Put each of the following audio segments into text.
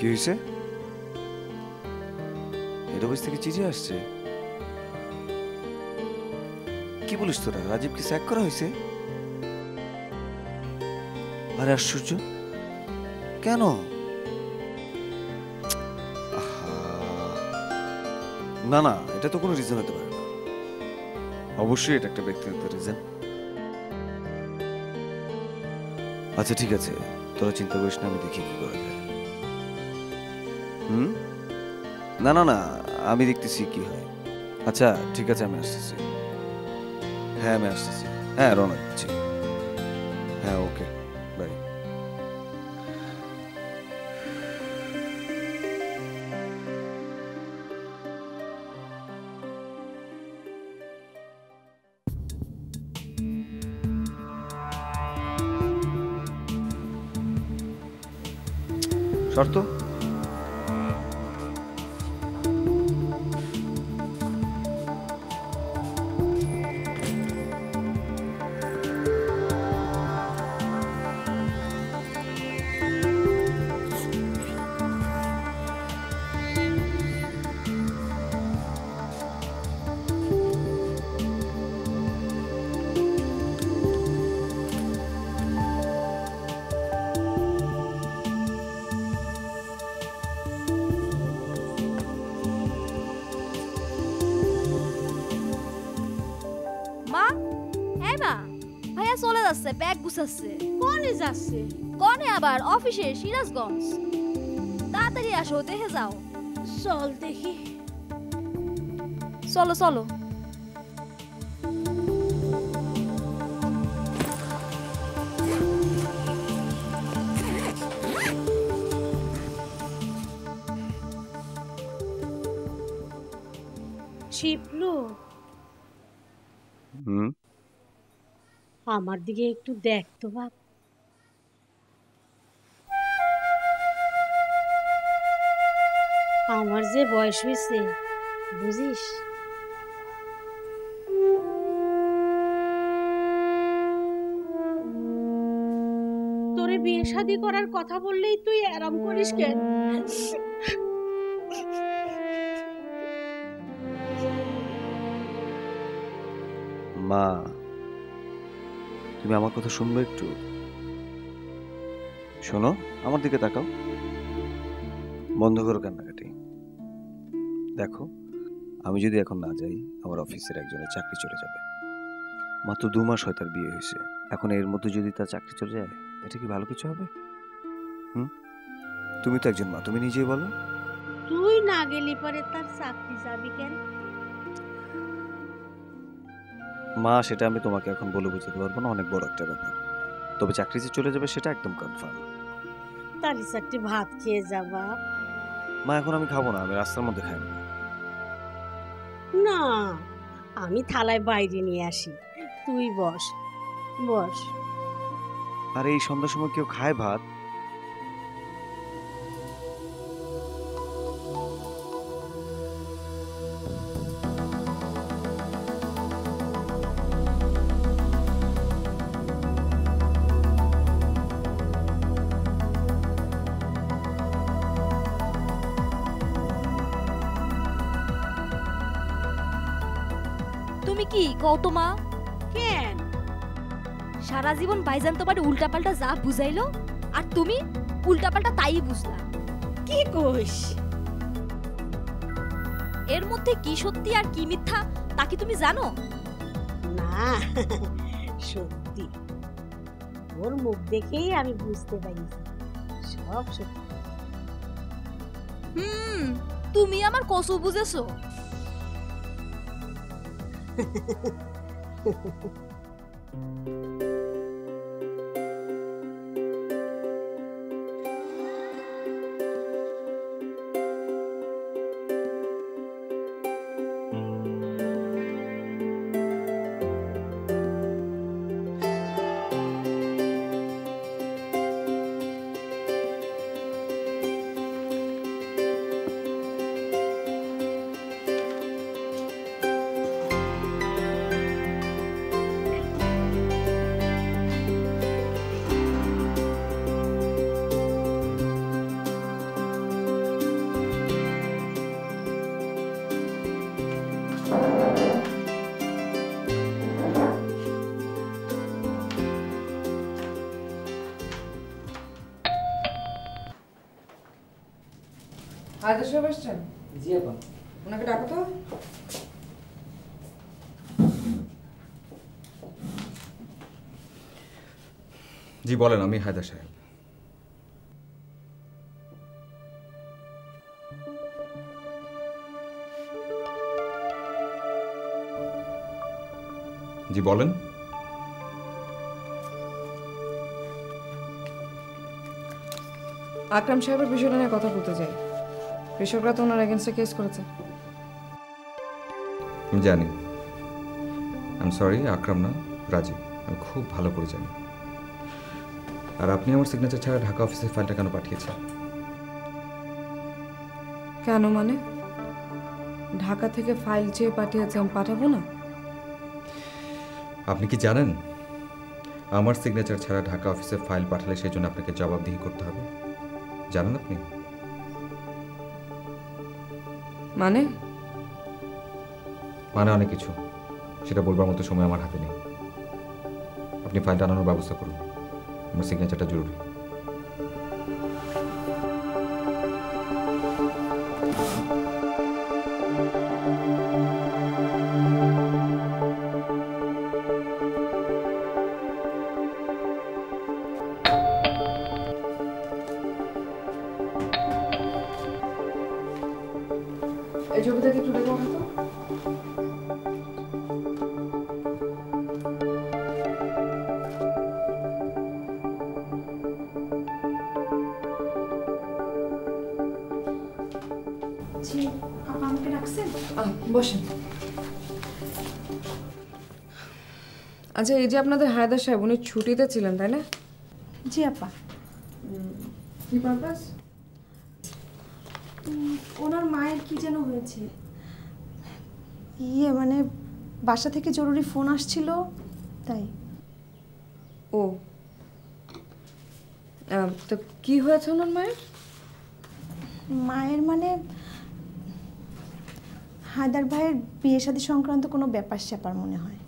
কি হয়েছে? Head office থেকে চিঠি আসছে? কি বলিস তোরা? রাজীবকে স্যাক করা হয়েছে? আরে আশ্চর্য, কেন? না না, এটা তো কোনো রিজন হতে পারে না। অবশ্যই এটা একটা ব্যক্তিগত রিজন। আচ্ছা ঠিক আছে, তোরা চিন্তা করিস না, আমি দেখি কি করা যায়। না না না, আমি দেখতেছি কি হয়। আচ্ছা ঠিক আছে, আমি আসতেছি। হ্যাঁ আমি আসতেছি। হ্যাঁ রওনা দিচ্ছি। হ্যাঁ ওকে, বাই। শর্ত? মা, এই মা, ভাইয়া চলে যাচ্ছে, ব্যাগ গুছাচ্ছে। কোনে যাচ্ছে? কনে আবার অফিসে, সিরাজগঞ্জ। তাড়াতাড়ি আসো, দেখে যাও। চল দেখি। চলো চলো। শিপলু, আমার দিকে একটু দেখ তো বাপ। আমার যে বয়স হয়েছে বুঝিস, তোরে বিয়ে শাদী করার কথা বললেই তুই আরাম করিস কেন? মা, তুমি আমার কথা শুনবে একটু? শোনো, আমার দিকে তাকাও, বন্ধ করো কান্নাকাটি। দেখো, আমি যদি এখন না যাই, আমার অফিসের একজনের চাকরি চলে যাবে। মাত্র 2 মাস হয় তার বিয়ে হয়েছে। এখন এর মধ্যে যদি তার চাকরি চলে যায়, এটা কি ভালো কিছু হবে? তুমি তো একজন মা, তুমি নিজেই বলো। তুই না গেলি পরে তার চাকরি যাবি কেন? মা, সেটা আমি তোমাকে এখন বলে বোঝাতে পারবো না, অনেক বড় একটা ব্যাপার। তবে চাকরি যে চলে যাবে সেটা একদম কনফার্ম। তাহলে চারটি ভাত খেয়ে যাবা। মা, এখন আমি খাবো না, আমি রাস্তার মধ্যে খাই না। না, আমি থালায় বাইরে নিয়ে আসি, তুই বস বস। আর এই সন্ধ্যার সময় কেউ খায় ভাত? তুমি কি কত মা? কেন? সারা জীবন ভাইজান তোমার উল্টাপাল্টা যা বুঝাইলো, আর তুমি উল্টাপাল্টা তাই বুঝলা। কি কইস? এর মধ্যে কি সত্যি আর কি মিথ্যা তা কি তুমি জানো? না, সত্যি। ওর মুখ দেখেই আমি বুঝতে পারি সব সত্যি। তুমি আমার কসু বুঝেছো। হায়দার সাহেব এসছেন? জি আপা। ওনাকে ডাকো তো। জি বলেন, আমি হায়দার সাহেব। জি বলেন। আকরাম সাহেবের বিষয়টা নিয়ে কথা বলতে চাই। কৃষকরা তো ওনার এগেনস্টে কেস করেছে। আমি জানি। আই এম সরি, আকরাম না, রাজীব। আমি খুব ভালো করে জানি। আর আপনি আমার সিগনেচার ছাড়া ঢাকা অফিসের ফাইলটা কেন পাঠিয়েছেন? কেন মানে? ঢাকা থেকে ফাইল চেয়ে পাঠিয়েছে, আমি পাঠাবো না? আপনি কি জানেন আমার সিগনেচার ছাড়া ঢাকা অফিসে ফাইল পাঠালে সেই জন্য আপনাকে জবাবদিহি করতে হবে? জানেন আপনি? মানে মানে অনেক কিছু, সেটা বলবার মতো সময় আমার হাতে নেই। আপনি ফাইলটা আনানোর ব্যবস্থা করুন, আমার সিগনেচারটা জরুরি। এই ছবিটাকে একটু দেখো তো। বসেন। আচ্ছা, এই যে আপনাদের হায়দার সাহেব, উনি ছুটিতে ছিলেন তাই না? জি আপা। কি পারপাস? ওনার মায়ের কি যেন হয়েছে, ইয়ে মানে বাসা থেকে জরুরি ফোন আসছিল তাই। ও তো কি হয়েছে ওনার মায়ের? মায়ের মানে হায়দার ভাইয়ের বিয়ে শাদী সংক্রান্ত কোনো ব্যাপার স্যাপার মনে হয়।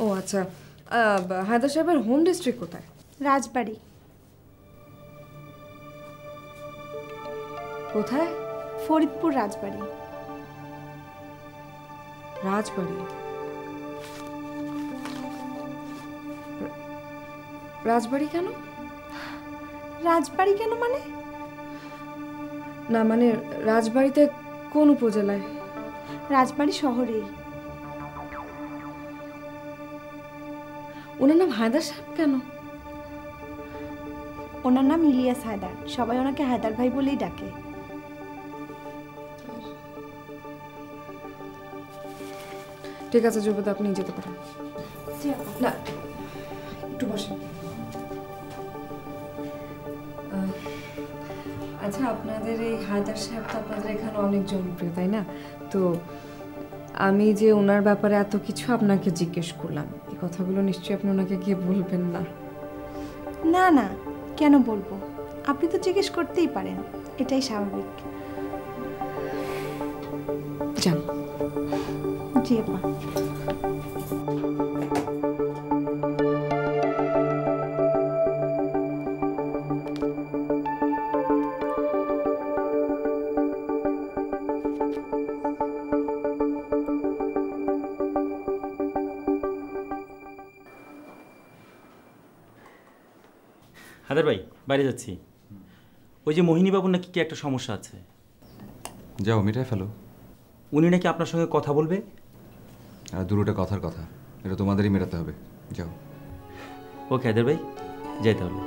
ও আচ্ছা, হায়দার সাহেবের হোম ডিস্ট্রিক্ট কোথায়? রাজবাড়ি। কোথায়? ফরিদপুর রাজবাড়ি। রাজবাড়ি। রাজবাড়ি কেন? রাজবাড়ি কেন মানে? না মানে রাজবাড়িতে কোন উপজেলায়? রাজবাড়ি শহরেই। ওনার নাম হায়দার সাহেব কেন? ওনার নাম ইলিয়াস হায়দার, সবাই ওনাকে হায়দার ভাই বলেই ডাকে। ঠিক আছে যুবদা, আপনি যেতে পারেন। না একটু বসেন। আচ্ছা, আপনাদের এই হায়দার সাহেব তো আপনাদের এখানে অনেক জনপ্রিয় তাই না? তো আমি যে ওনার ব্যাপারে এত কিছু আপনাকে জিজ্ঞেস করলাম, এই কথাগুলো নিশ্চয়ই আপনি ওনাকে গিয়ে বলবেন না? না না, কেন বলবো? আপনি তো জিজ্ঞেস করতেই পারেন, এটাই স্বাভাবিক। যান। জি আপা। হায়দার ভাই, বাইরে যাচ্ছি। ওই যে মোহিনী বাবুর নাকি কি একটা সমস্যা আছে। যাও, মিটাই ফেলো। উনি নাকি আপনার সঙ্গে কথা বলবে। আর দুটোটা কথার কথা, এটা তোমাদেরই মেটাতে হবে। যাও। ওকে হায়দার ভাই, যাই তাহলে।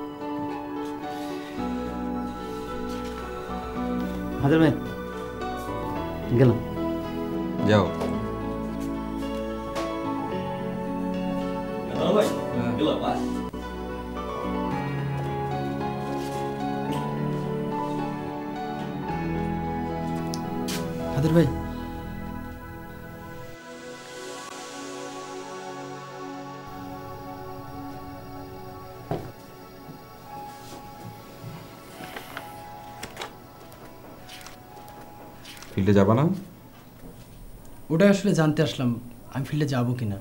হায়দার ভাই, গেলাম। যাও। হায়দার ভাই, ফিল্ডে যাবা না? ওটা আসলে জানতে আসলাম আমি ফিল্ডে যাবো কিনা।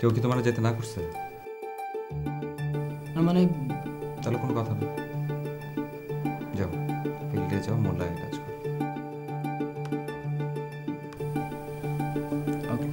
কেউ কি তোমার যেতে না করছে? না মানে তাহলে কোনো কথা না, যাও ফিল্ডে যাও, মন লাগে কাজ করো। ওকে।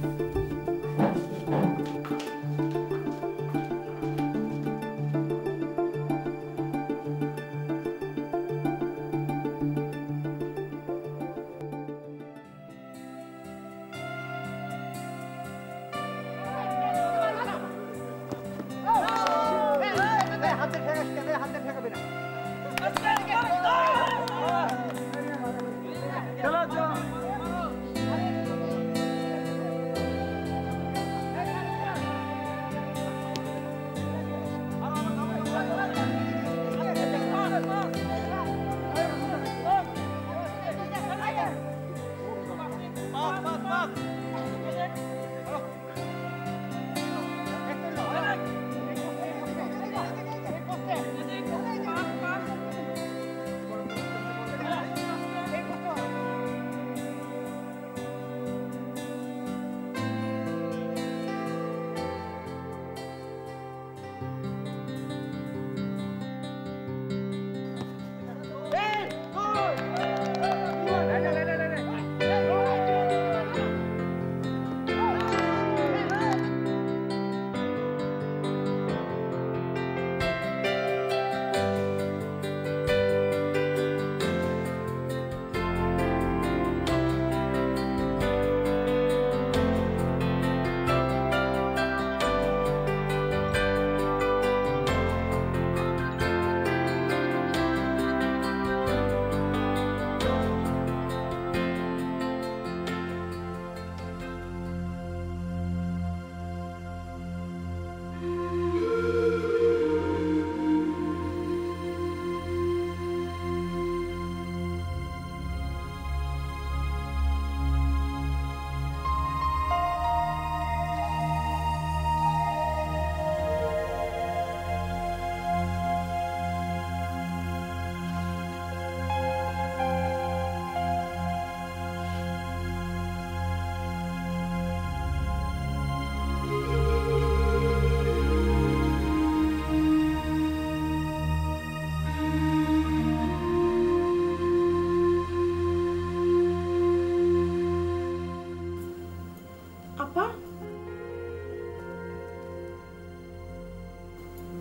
আপা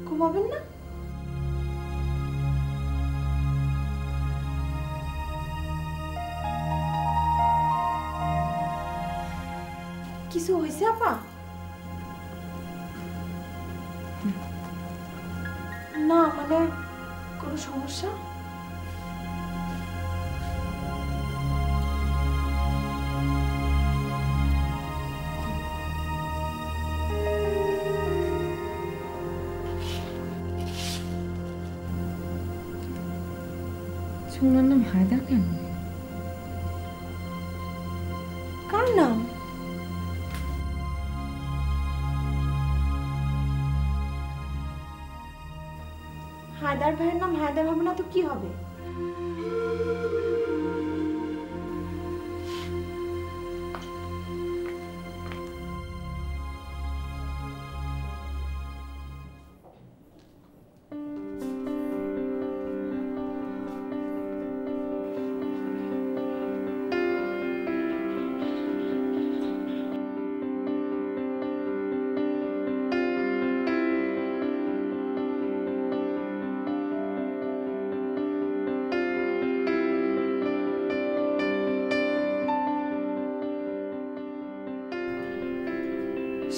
ঘুমাবেন না? কিছু হয়েছে আপা? না মানে কোনো সমস্যা? ওনার নাম হায়দার কেন? কার নাম? হায়দার ভাইয়ের নাম হায়দার হবে না তো কি হবে?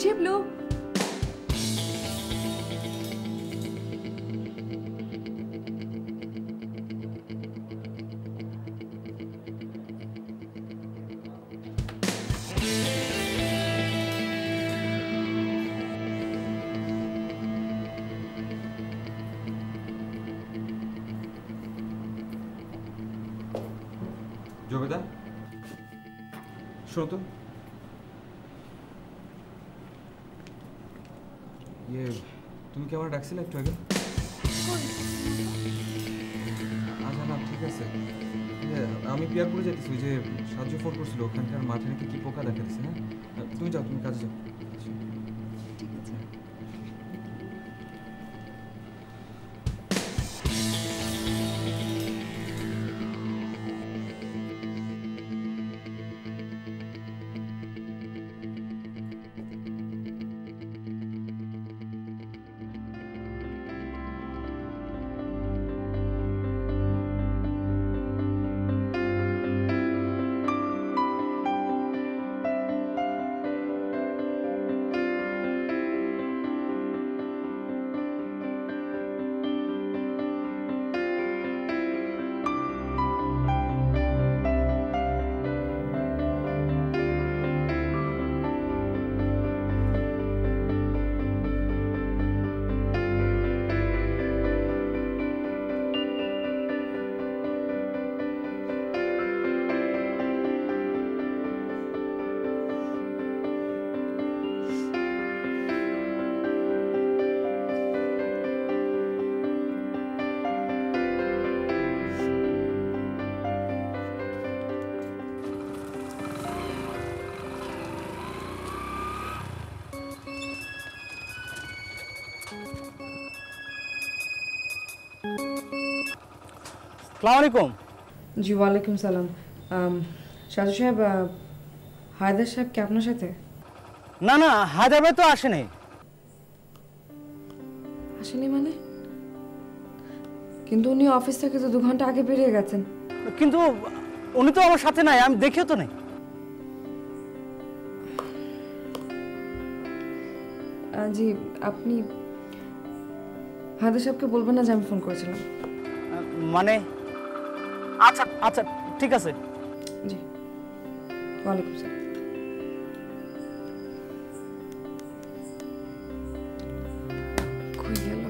শিবলু, জবেদা, শোনো তো, তুমি কি আমার ডাকছিলে একটু আগে? আচ্ছা না, ঠিক আছে। আমি পিয়ারপুরে যেতেছি, ওই যে সাহায্য ফোন করছিল, ওখানকার মাঠে নাকি কি পোকা দেখা দিচ্ছে। হ্যাঁ, তুমি যাও, তুমি কাজে যাও। ঠিক আসসালামু আলাইকুম। জি ওয়ালাইকুম সালাম। সাজু সাহেব, হায়দার সাহেব কি আপনার সাথে? না না, হায়দার ভাই তো আসেনি। আসেনি মানে? কিন্তু উনি অফিস থেকে তো 2 ঘন্টা আগে বেরিয়ে গেছেন। কিন্তু উনি তো আমার সাথে নাই, আমি দেখিও তো নাই। জি, আপনি হায়দার সাহেবকে বলবেন না যে আমি ফোন করেছিলাম। মানে আচ্ছা আচ্ছা ঠিক আছে। জি ওয়ালাইকুম সালাম। কই গেল?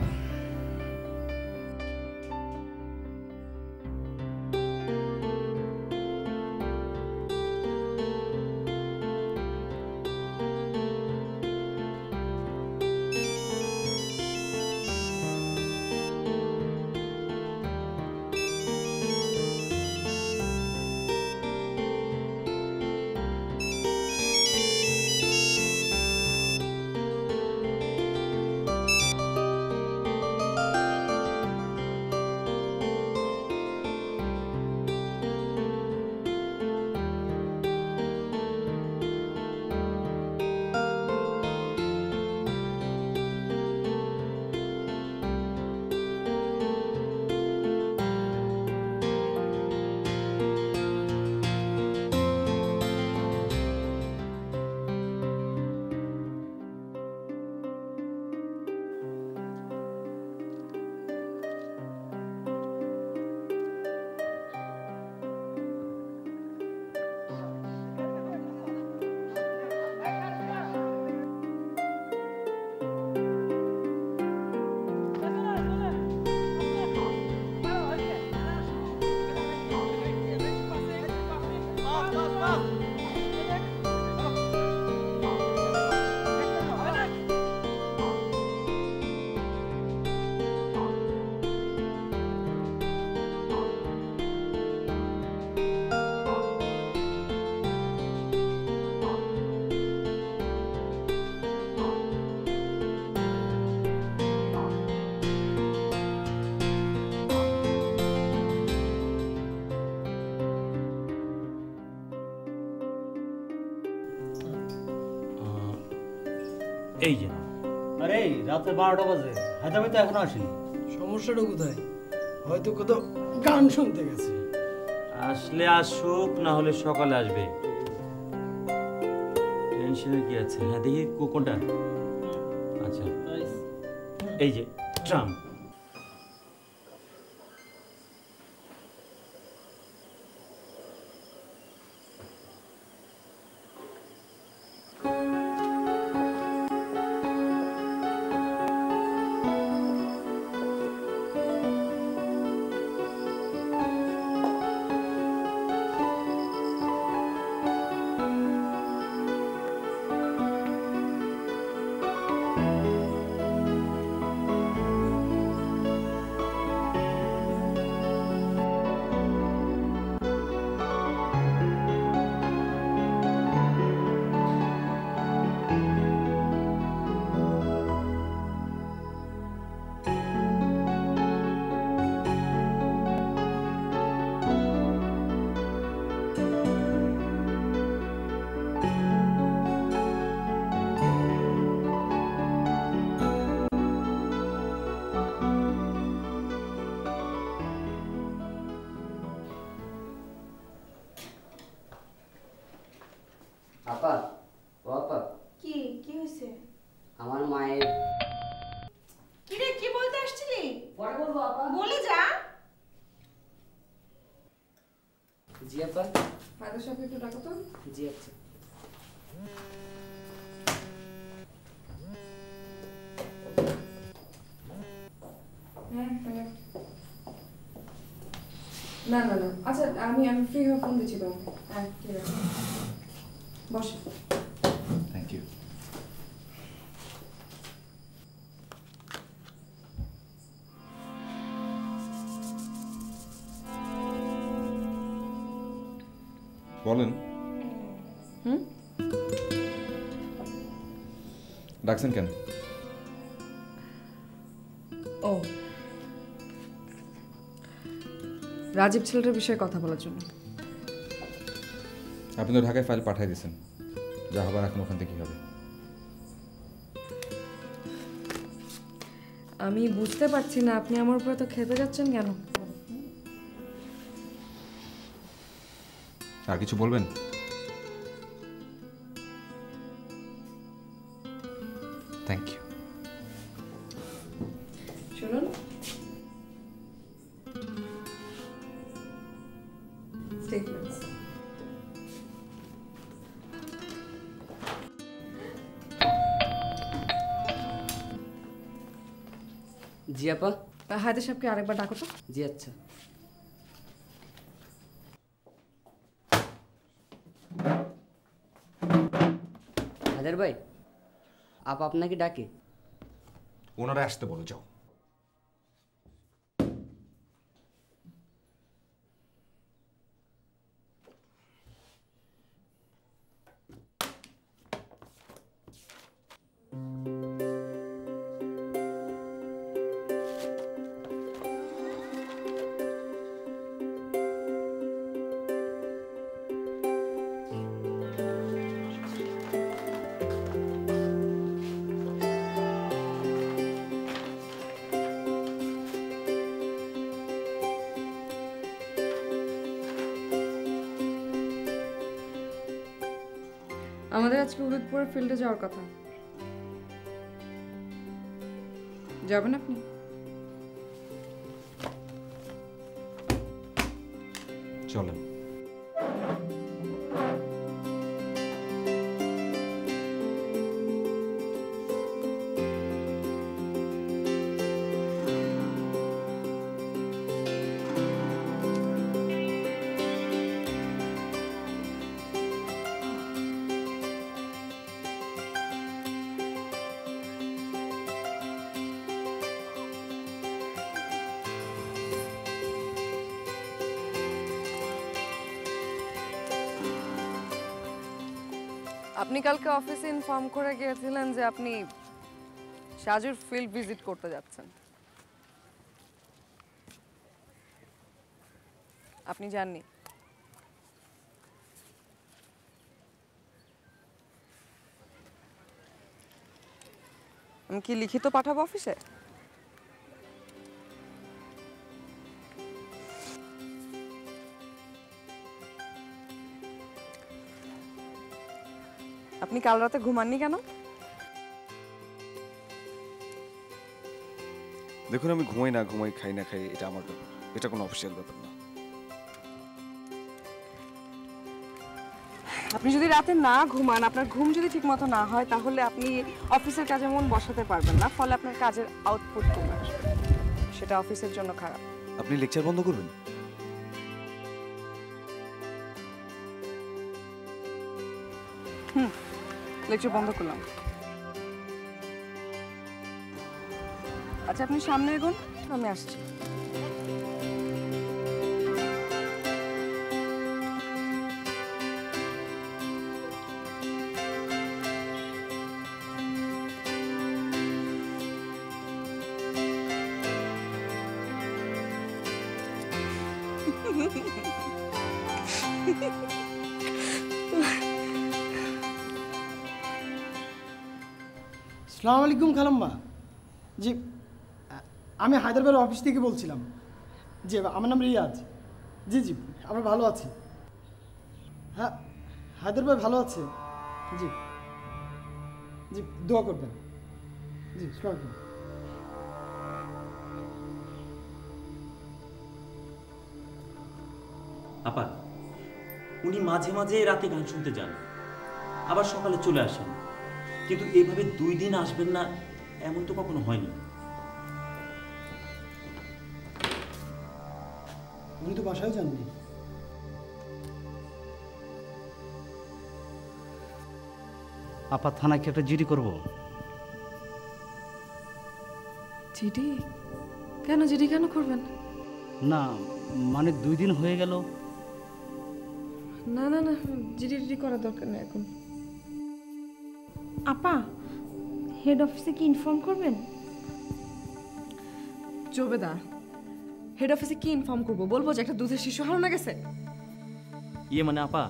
এই যে আরে রাতে 12টা বাজে, হায়দার ভাই তো এখনো আসেনি। সমস্যাটা কোথায়? হয়তো কোথাও গান শুনতে গেছে। আসলে আসুক, না হলে সকালে আসবে। টেনশনের কি আছে? হ্যাঁ দেখি কোনটা। আচ্ছা এই যে ট্রাম। আপা, ও আপা, কি কি হয়েছে? আমার মায়ের। কি রে, কি বলতে আসছিলি? পরে বলবো আপা। বলে যা। জি আপা। হায়দার সাহেবকে একটু ডাকো তো। জি আচ্ছা। হ্যাঁ না না না, আচ্ছা আমি ফ্রি হয়ে ফোন দিচ্ছি তোমাকে। হ্যাঁ ঠিক আছে, বসে। Thank you. বলেন। ডাকছেন কেন? ও রাজীব ছেলেটার বিষয়ে কথা বলার জন্য। আপনি তো ঢাকায় ফাইল পাঠিয়ে দিয়েছেন, যা হবার এখন ওখান থেকে কী হবে? আমি বুঝতে পারছি না আপনি আমার উপরে তো খেপে যাচ্ছেন কেন? আর কিছু বলবেন? Thank you. শুনুন, স্টেটমেন্টস। জি আপা। হায়দার সাহেবকে আরেকবার ডাকো তো। জি আচ্ছা। হায়দার ভাই, আপা আপনাকে ডাকে। ওনারা আসতে বলো, যাও। আমাদের আজকে উদয়পুরের ফিল্ডে যাওয়ার কথা, যাবেন আপনি? চলেন। আপনি কালকে অফিসে ইনফর্ম করে গিয়েছিলেন যে আপনি সাজুর ফিল্ড ভিজিট করতে যাচ্ছেন। আপনি যাননি? আমি কি লিখিত পাঠাবো অফিসে? আপনি কাল রাতে ঘুমাননি কেন? দেখুন, আমি ঘুমাই না ঘুমাই, খাই না খাই, এটা আমার ব্যাপার, এটা কোনো অফিসিয়াল ব্যাপার না। আপনি যদি রাতে না ঘুমান, আপনার ঘুম যদি ঠিক মতো না হয়, তাহলে আপনি অফিসের কাজে মন বসাতে পারবেন না, ফলে আপনার কাজের আউটপুট কমে আসবে, সেটা অফিসের জন্য খারাপ। আপনি লেকচার বন্ধ করবেন। লেকচার বন্ধ করলাম। আচ্ছা, আপনি সামনে এগোন, আমি আসছি। আসসালামু আলাইকুম খালাম্মা। জি, আমি হায়দ্রাবাদের অফিস থেকে বলছিলাম। জি, আমার নাম রিয়াজ। জি জি, আমরা ভালো আছি। হ্যাঁ, হায়দ্রাবাদ ভালো আছে। জি জি, দোয়া করবেন। জি, আসসালামু আলাইকুম। আপা, উনি মাঝে মাঝে রাতে গান শুনতে যান, আবার সকালে চলে আসেন, কিন্তু এভাবে 2 দিন আসবেন না এমন তো কখনো হয়নি। উনি তো বাসায় যাননি। আপা, থানায় কি একটা জিডি করব? জিডি? কেন জিডি কেন করবেন? না মানে 2 দিন হয়ে গেল। না না না, জিডি করার দরকার নেই এখন। আপা, হেড অফিসে কি ইনফর্ম করবেন? জবেদা, হেড অফিসে কি ইনফর্ম করবো? বলবো যে একটা দুধের শিশু হারানো গেছে? ইয়ে মানে আপা,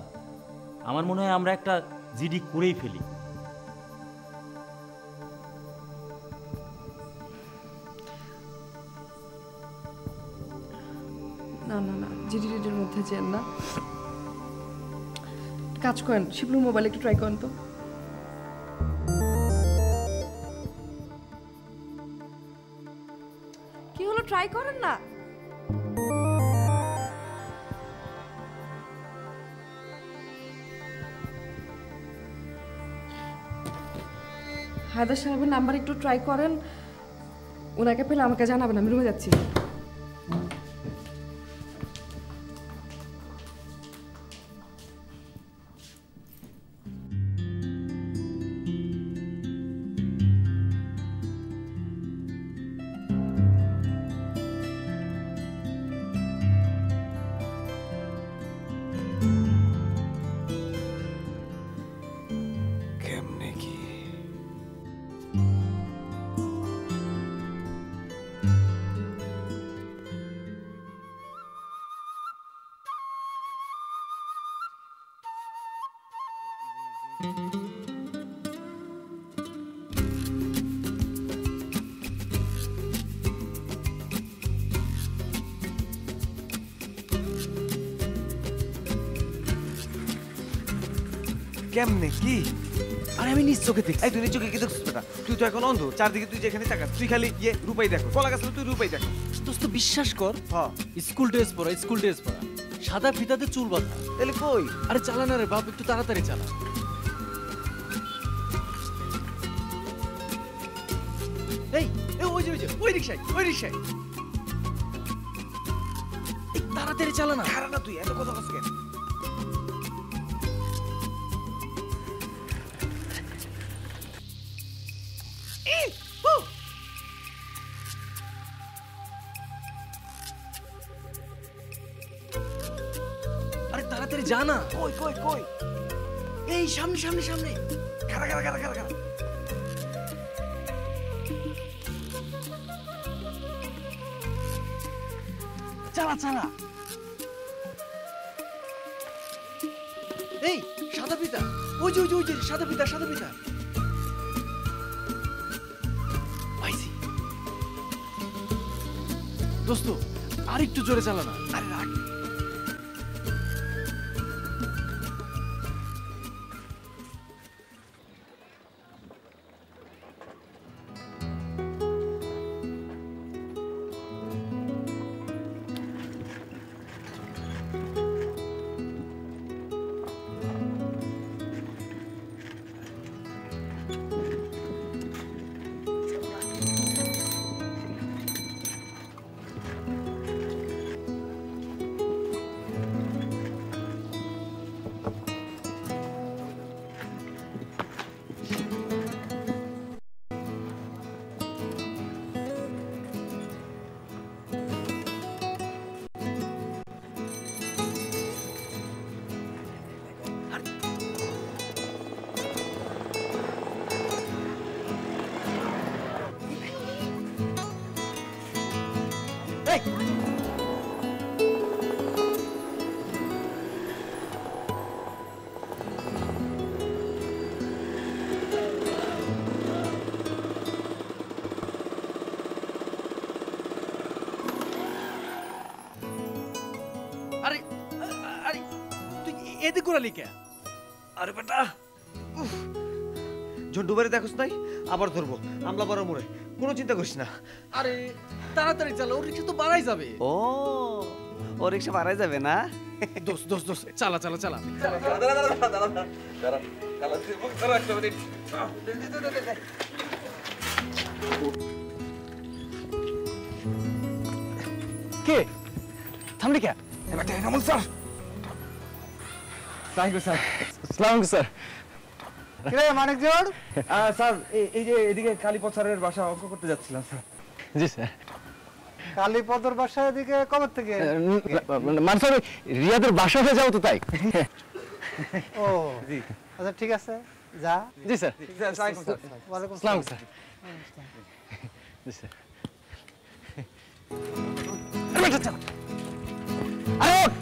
আমার মনে হয় আমরা একটা জিডি করেই ফেলি। না না না, জিডি রেডির মধ্যে যেন না। কাজ করেন, শিবলুর মোবাইল একটু ট্রাই করেন তো। কি হলো, ট্রাই করেন না? হায়দার সাহেবের নাম্বার একটু ট্রাই করেন, ওনাকে পেলে আমাকে জানাবেন, আমি রুমে যাচ্ছি। কেমনে কি কেমনে কি? আরে আমি নিজ চোখে দেখছি। এই তুই নিজ চোখে কি দেখছিস বেটা? তুই তো এখন অন্ধ, চারদিকে তুই যেখানে তাকাস তুই খালি ইয়ে রূপাই দেখো, কলা গাছ তুই রূপাই দেখো। দোস্ত বিশ্বাস কর, হ্যাঁ স্কুল ড্রেস পরা, স্কুল ড্রেস পরা, সাদা ফিতাতে চুল বাঁধা। তাহলে কই? আরে চালা না রে বাপ, একটু তাড়াতাড়ি চালা। এই এই ওই যে ওই যে ওই রিকশায়, ওই রিকশায়। এই তাড়াতাড়ি চালা না। খারাপ না, তুই এত কথা বলছিস কেন? আরে তাড়াতাড়ি যা না। কই কই কই? এই সামনে সামনে সামনে। খারা খারা খারা খারা খারা। চালা চালা। এই সাদা ফিতা, ওই যে ওই যে ওই যে সাদা ফিতা, সাদা ফিতা। পাইছি। দোস্ত আর একটু জোরে চালা না। আরে রাখ। আরে আরে তুই এদিকে ঘোরালি কে? আরে বেটা ঝন্টু বাড়ি দেখোস নাই? আবার ধরবো আমলা বড় মোড়ে, কোনো চিন্তা করিস না। আরে তাড়াতাড়ি চালা, ওর রিক্সা তো বাড়াই যাবে। ও ও রিক্সা বাড়াই যাবে না? দোস্ত দোস্ত দোস্ত চালা চালা চালা। কে থামলি কে? কামল স্যার। Thank you sir. আসসালামু আলাইকুম স্যার। কিরে মানিক জোড়? স্যার এই যে এদিকে কালীপদ স্যারের বাসা অঙ্ক করতে যাচ্ছিলাম স্যার। জি স্যার। কালীপদর বাসা এদিকে কবে থেকে? মানে স্যার রিয়াদের বাসা হয়ে যাও তো তাই। ও জি আচ্ছা ঠিক আছে যা। জি স্যার। ওয়ালাইকুম আসসালাম স্যার। জি স্যার। বেটা চল। আরে ওঠ।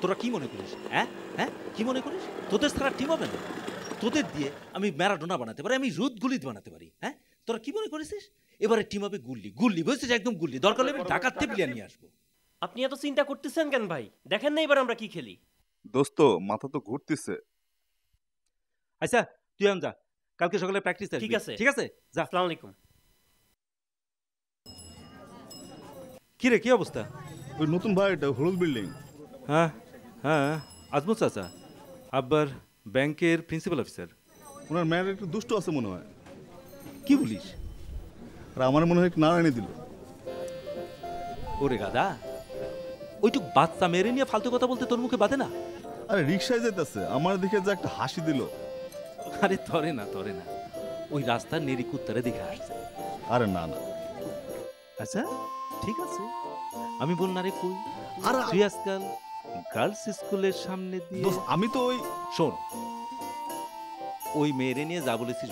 তোরা কি মনে করিস? হ্যাঁ হ্যাঁ কি মনে করিস? তোদের ছাড়া টিম হবে না? তোদের দিয়ে আমি ম্যারাডোনা বানাতে পারি, আমি রুদ গুলিত বানাতে পারি। হ্যাঁ তোরা কি মনে করিস? এবারে টিম হবে গুল্লি গুল্লি, বুঝছিস? একদম গুল্লি। দরকার হলে আমি ঢাকাতে প্লেয়ার নিয়ে আসবো। আপনি এত চিন্তা করতেছেন কেন ভাই? দেখেন না এবার আমরা কি খেলি। দোস্ত মাথা তো ঘুরতেছে। আচ্ছা তুই আন যা, কালকে সকালে প্র্যাকটিস ঠিক আছে ঠিক আছে যা। আসসালামু আলাইকুম। কি রে কি অবস্থা? ওই নতুন বাড়িটা হলুদ বিল্ডিং। হ্যাঁ হ্যাঁ আজমত চাচা, আব্বার ব্যাংকের প্রিন্সিপাল অফিসার। ওনার মেয়ের একটু দুষ্ট আছে মনে হয়। কি বলিস? আর আমার মনে হয় না এনে দিল। ওরে গাদা, ওইটুক বাচ্চা মেরে নিয়ে ফালতু কথা বলতে তোর মুখে বাঁধে না? আরে রিক্সায় যেতেছে, আমার দিকে যে একটা হাসি দিল। আরে তরে না ওই রাস্তার নেরি কুত্তারে দেখে আসছে। আরে না না। আচ্ছা ঠিক আছে, আমি বল না রে কই। আর তুই আজকাল গার্লস স্কুলের সামনে দিয়ে। আমি তো ওই শোন, ওই মেয়েরে নিয়ে যা বলেছিস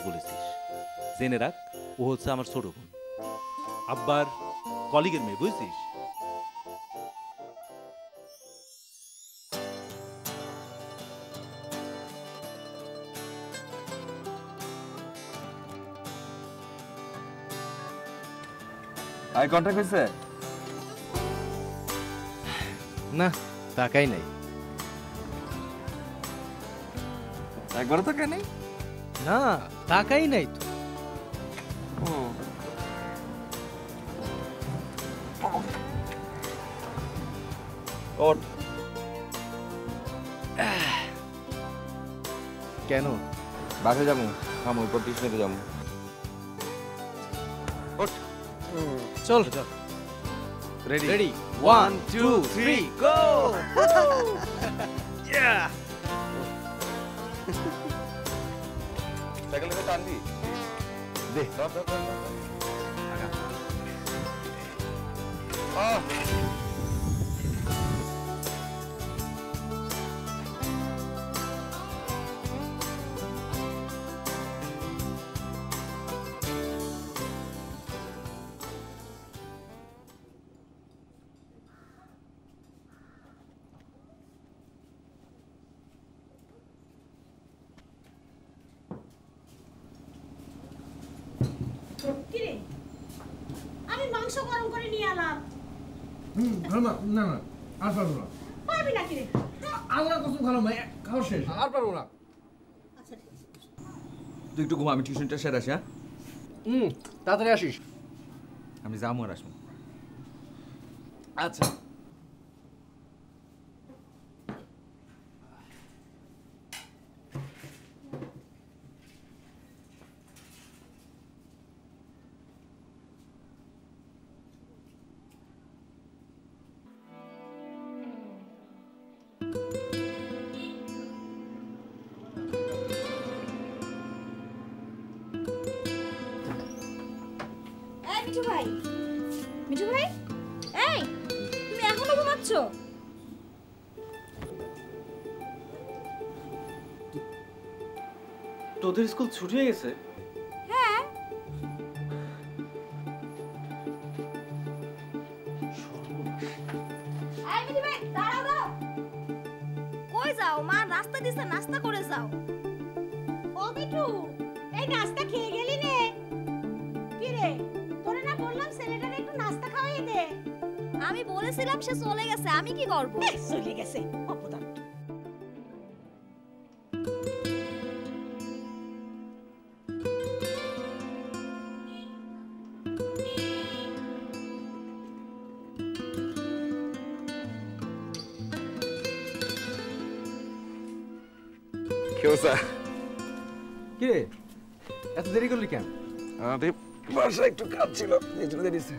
জেনে রাখ, ও হচ্ছে আমার ছোট বোন, আব্বার কলিগের মেয়ে, বুঝছিস? আই কন্টাক্ট হয়েছে না, টাকাই নাই। একবারও টাকা নেই? না, টাকাই নাই তো। ওঠ। কেন? বাসে যাবো, থামো এরপর টিউশনিতে যাবো। চল চল। রেডি রেডি 1 2 3 গো। ইয়া। সাইকেল টান দি দে। ধর ধর ধর। কিরে, আমি মাংস গরম করে নিয়ে এলাম। না না না, আর পারবো না। পারবি না কিরে? আল্লাহ কসম খালাম ভাই, খাওয়া শেষ, আর পারবো না। আচ্ছা তুই একটু ঘুম, আমি টিউশনটা সেরে আসি। হ্যাঁ তাড়াতাড়ি আসিস। আমি যাবো আর আসবো। আচ্ছা। মিঠু ভাই, মিঠু ভাই, এই তুমি এখনো ঘুমাচ্ছ? তোদের স্কুল ছুটি হয়ে গেছে? হ্যাঁ। এই মিঠু ভাই, দাঁড়াও দাঁড়াও। কই যাও? মা নাস্তা দিছে, নাস্তা করে যাও। ও মিঠু, এই নাস্তা খেয়ে গেলি নে? কি রে, তোরে না বললাম ছেলেটারে একটু নাস্তা খাওয়াই দে। আমি বলেছিলাম সে চলে গেছে, আমি কি করব? চলে গেছে অপদার্থ। কেউ স্যার কি রে এত দেরি করলি কেন? আমাদের বাসায় একটু কাজ ছিল এই জন্য দেরি হয়েছে।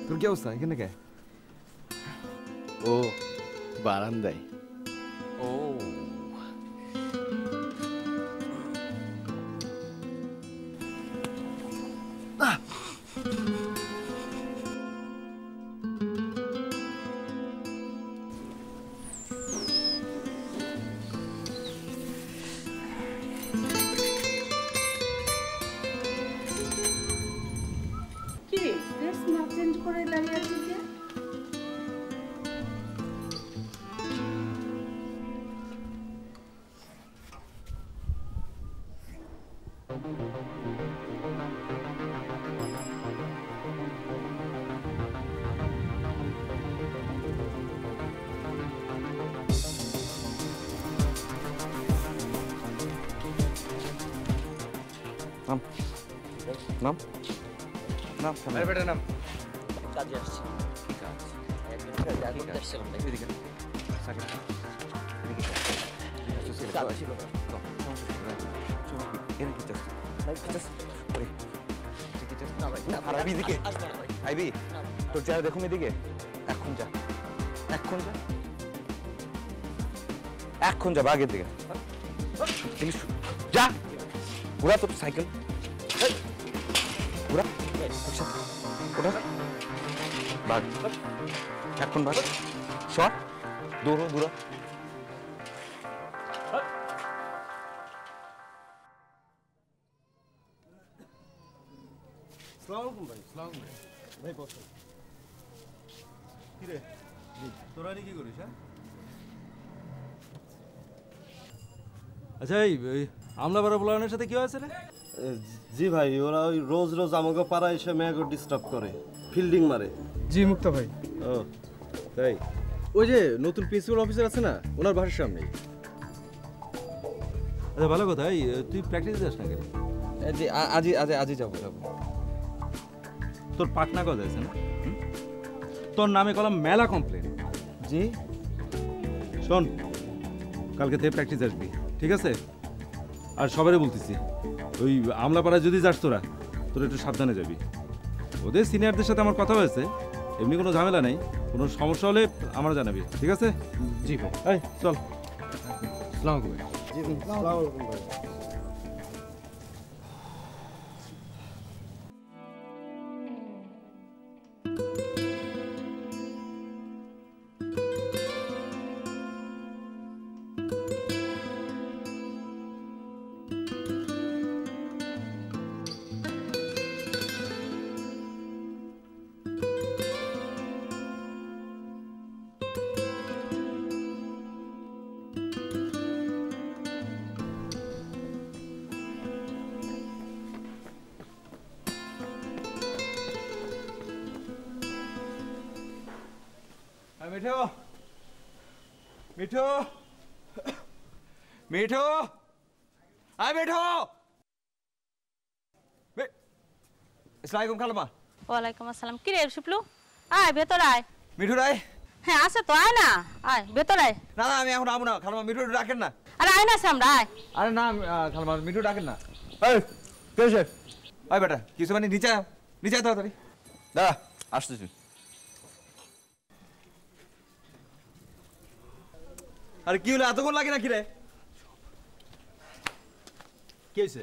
তোর কি অবস্থা এখানে কে? ও বারান্দায়। ও কি রে ড্রেস না চেঞ্জ করে দাঁড়িয়ে আছিস যে? নাম নাম নাম আরে বেটা নাম। কাজে আসছি। কি কাজ? একজন যা করতে আসছিলাম তাই। এদিকে সাকিব এদিকে কাজ ছিল। এর কি চাস? ভাই কাজ ওরে না ভাই না আর আইবি এদিকে আসবে না ভাই। আইবি তোর চেহারা দেখুন এদিকে এখন যা এখন যা বাগের দিকে যা পুরা তোর সাইকেল পুরা ওটা বাগ এখন বাগ শট দৌড়ো দূরা আসসালামু আলাইকুম ভাই। আসসালামু আলাইকুম ভাই। বসো। কি রে তোরা কি করিস হ্যাঁ? আচ্ছা এই আমলাপাড়া পোলানের সাথে কি হয়েছে রে? জি ভাই, ওরা ওই রোজ রোজ আমাকে পাড়ায় এসে মেয়েকে ডিস্টার্ব করে, ফিল্ডিং মারে। জি মুক্তা ভাই। ও তাই, ওই যে নতুন প্রিন্সিপাল অফিসার আছে না, ওনার বাসার সামনেই। আচ্ছা ভালো কথা, এই তুই প্র্যাকটিস যাস না কেন? জি আজই যাবো। তোর পাটনা কথা আছে না? তোর নামে কলাম মেলা কমপ্লেন। জি শোন, কালকে থেকে প্র্যাকটিস আসবি, ঠিক আছে? আর সবারই বলতেছি, ওই আমলাপাড়ায় যদি যাস তোরা একটু সাবধানে যাবি। ওদের সিনিয়রদের সাথে আমার কথা হয়েছে, এমনি কোনো ঝামেলা নেই, কোনো সমস্যা হলে আমার জানাবি, ঠিক আছে? জি ভাই। এই চল। আসসালামু আলাইকুম ভাই। জি আসসালামু আলাইকুম ভাই। মিঠু মিঠু মিঠু আয় মিঠু। আসসালামু আলাইকুম খালাম্মা। ওয়ালাইকুম আসসালাম। কি রে শুভলু, আয় ভেতর আয়। মিঠু রায়। হ্যাঁ আছে তো, আয় না, আয় ভেতর আয়। না না আমি এখন আবো না খালাম্মা, মিঠু ডাকেন না। আরে আয় না সামরা আয়। আরে না খালাম্মা, মিঠু ডাকেন না। এই কে এসে? আয় বেটা, কিছু মানে নিচে নিচে তাড়াতাড়ি। দাঁড়া আসতেছি। আরে কি হলো, এতক্ষণ লাগে না? কি রে কি হয়েছে?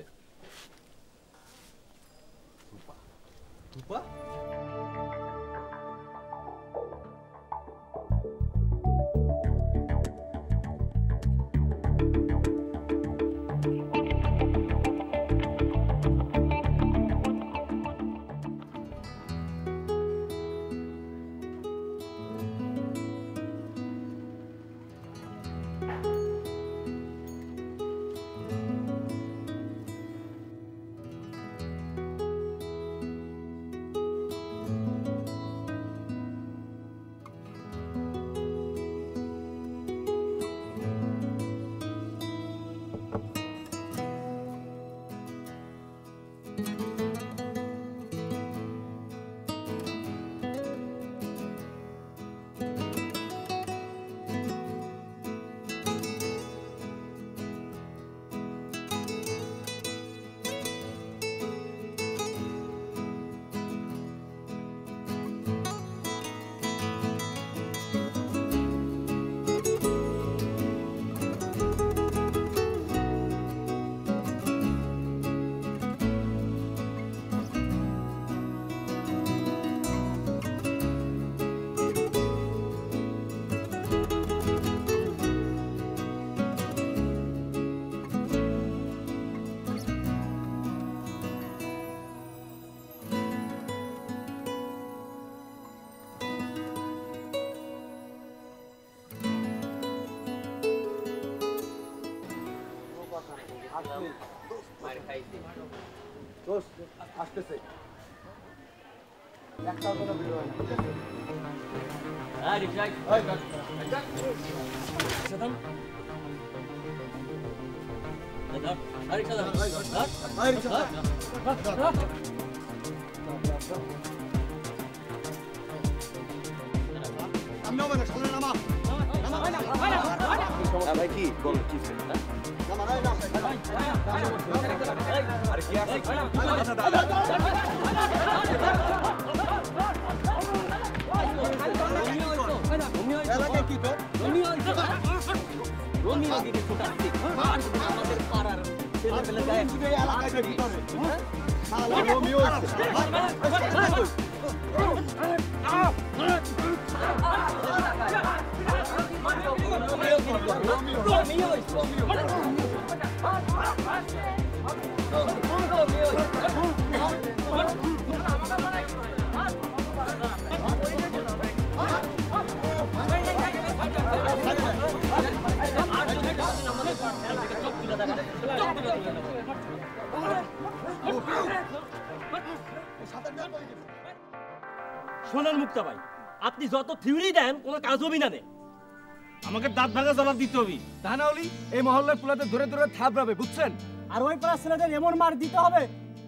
আসতেছে ভাই কি বল কি শোনেন মুক্তা ভাই, আপনি যত থিওরি দেন কোনো কাজ হবি না। আমাকে দাঁত ভাঙা জবাব দিতে হবে, তা না হলে এই মহল্লার পুলাতে ধরে ধরে থাপড়াবে, বুঝছেন? আর ওই পাড়ার ছেলেদের এমন মার দিতে হবে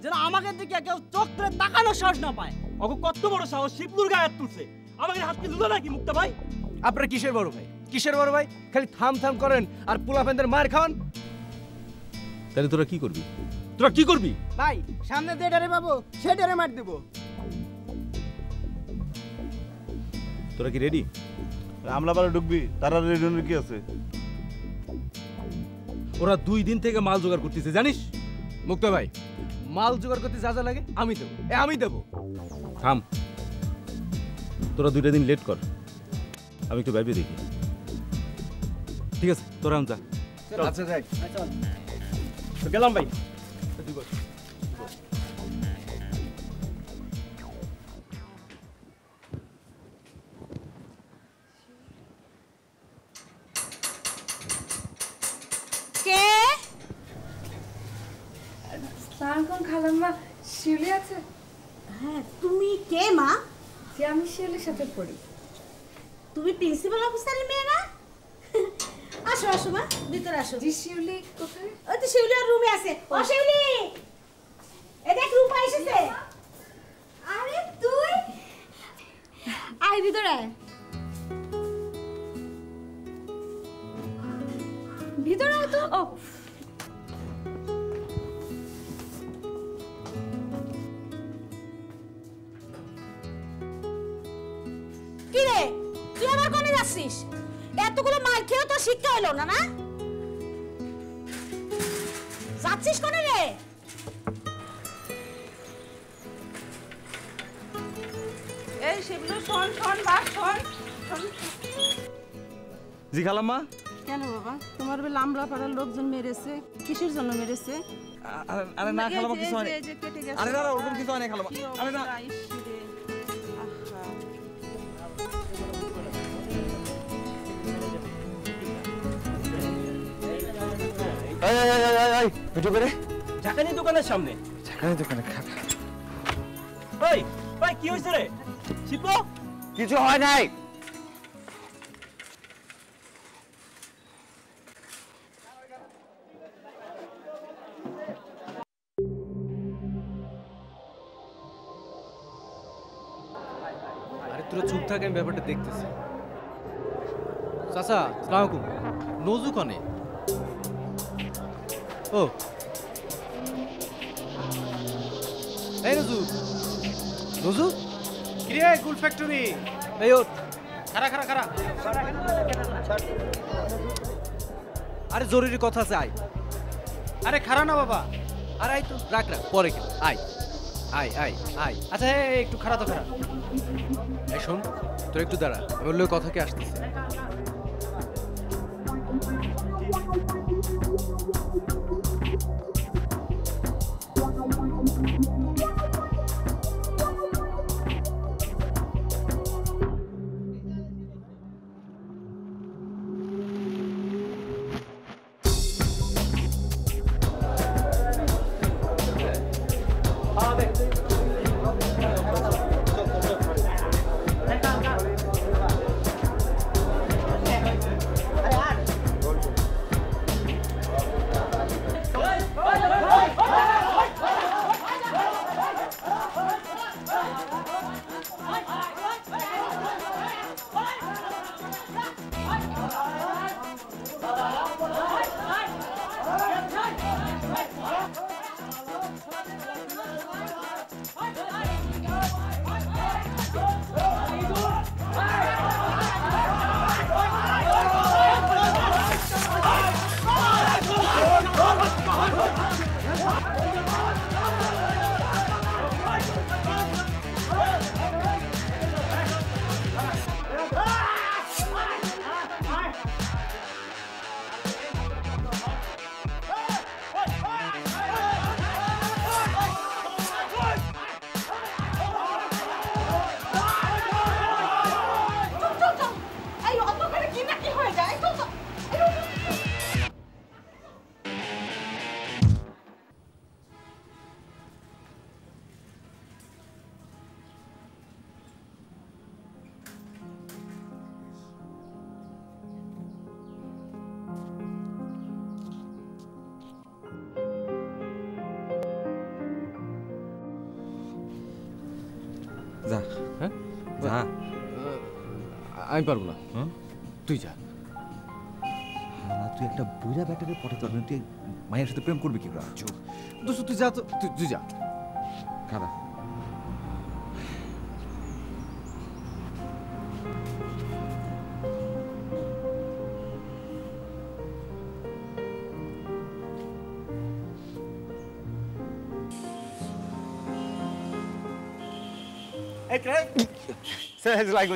যেন আমাকে দিকে কেউ চোখ করে তাকানোর সাহস না পায়। ওকে কত বড় সাহস, শিবলুর গায়ে হাত তুলছে। আমাকে হাত কি দুলো নাকি মুক্তা ভাই? আপনারা কিসের বড় ভাই, কিসের বড় ভাই? খালি থাম থাম করেন আর পোলাপেনদের মার খাওয়ান। তাহলে তোরা কি করবি? তোরা কি করবি? ভাই সামনে দিয়ে ডরে পাবো, সে ডরে মার দেবো। তোরা কি রেডি? আমলা বারে ঢুকবি, তারা রেডি কি আছে? ওরা 2 দিন থেকে মাল জোগাড় করতেছে, জানিস? মুক্তা ভাই, মাল জোগাড় করতে যা যা লাগে আমি দেবো, আমি দেবো। থাম, তোরা 2টা দিন লেট কর, আমি একটু বাইরে দেখি। ঠিক আছে, তোরা যা। আচ্ছা যাই, গেলাম ভাই। কে? সালাম খালাম্মা, শিউলি আছে? হ্যাঁ, তুমি কে মা? যে আমি শিউলির সাথে পড়ি। তুমি প্রিন্সিপাল অফিসারের মেয়ে না? আসো আসো মা, ভিতরে আসো। জি শিউলি কোথায়? ওই তো শিউলি ওর রুমে আছে। ও শিউলি, এ দেখ রূপা এসেছে। আরে তুই আয় ভিতরে আয়। ভিতরে আয় তো। ও কি রে, তুই আবার কোনে যাচ্ছিস? এতগুলো মার খেয়েও তো শিক্ষা হলো না, না? যাচ্ছিস কোনে রে? এই শিবলু, শোন শোন বাস, শোন শোন। জি খালাম্মা। কেন বাবা, তোমার বেলা আমরা পাড়ার লোকজন মেরেছে, কিসের জন্য মেরেছে? আরে না খালাম্মা, কিছু হয় না। আরে না ওরকম কিছু হয় না খালাম্মা। আরে না ভিডিও করে ঝাঁকানি দোকানের সামনে। ঝাঁকানি দোকানে ভাই ভাই কি হয়েছে রে? শিপো কিছু হয় নাই। আরে তোরা চুপ থাক, আমি ব্যাপারটা দেখতেছি। চাচা সালাম আলাইকুম। নজু কনে? ও এই নজু, নজু কিরে গুল ফ্যাক্টরি, এই ওঠ। খারা খারা খারা। আরে জরুরি কথা আছে, আয়। আরে খারা না বাবা। আরে আয় তো, রাখ রাখ, পরে কেন, আয় আয় আয় আয়। আচ্ছা একটু খারা তো খারা। এই শোন, তোর একটু দাঁড়া, আমি বললে কথা কি আসতেছে। যা হ্যাঁ যা আমি পারবো না তুই যা। তুই একটা বুড়া ব্যাটারে পটে করবি, তুই মায়ের সাথে প্রেম করবি কি করে? দোস্ত তুই যা তো, তুই যা। খারাপ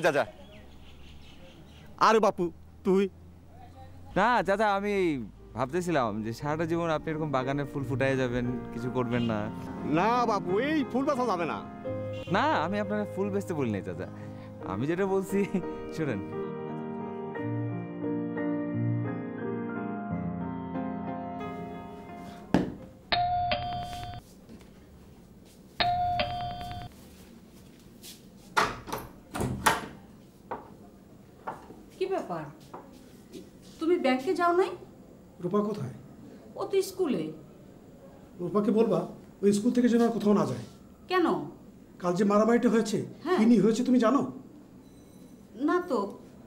চাচা। আরে বাপু তুই? না চাচা, আমি ভাবতেছিলাম যে সারাটা জীবন আপনি এরকম বাগানে ফুল ফুটাই যাবেন, কিছু করবেন না। না বাপু, এই ফুল বেচা যাবে না। না, আমি আপনার ফুল বেচতে বলি নাই চাচা, আমি যেটা বলছি শুনেন। কি ব্যাপার, তুমি ব্যাংকে যাও নাই? রূপা কোথায়? ও তো স্কুলে। রূপাকে বলবা ওই স্কুল থেকে যেন আর কোথাও না যায়। কেন? কাল যে মারামারিটা হয়েছে, কি নিয়ে হয়েছে তুমি জানো? না তো,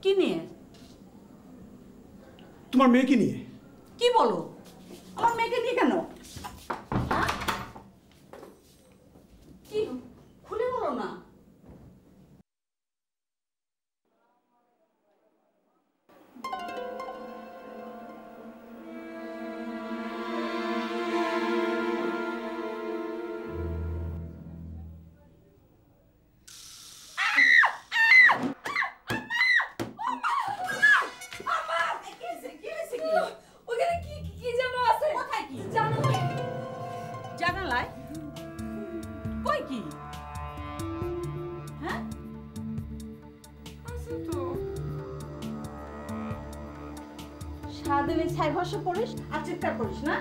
কি নিয়ে? তোমার মেয়েকে নিয়ে। কি বলো? আমার মেয়েকে নিয়ে কেন? কি খুলে বলো না। জানালায় কই কি? হ্যাঁ সারাদিন এই ছাই ভরসা পড়িস আর চিৎকার করিস না?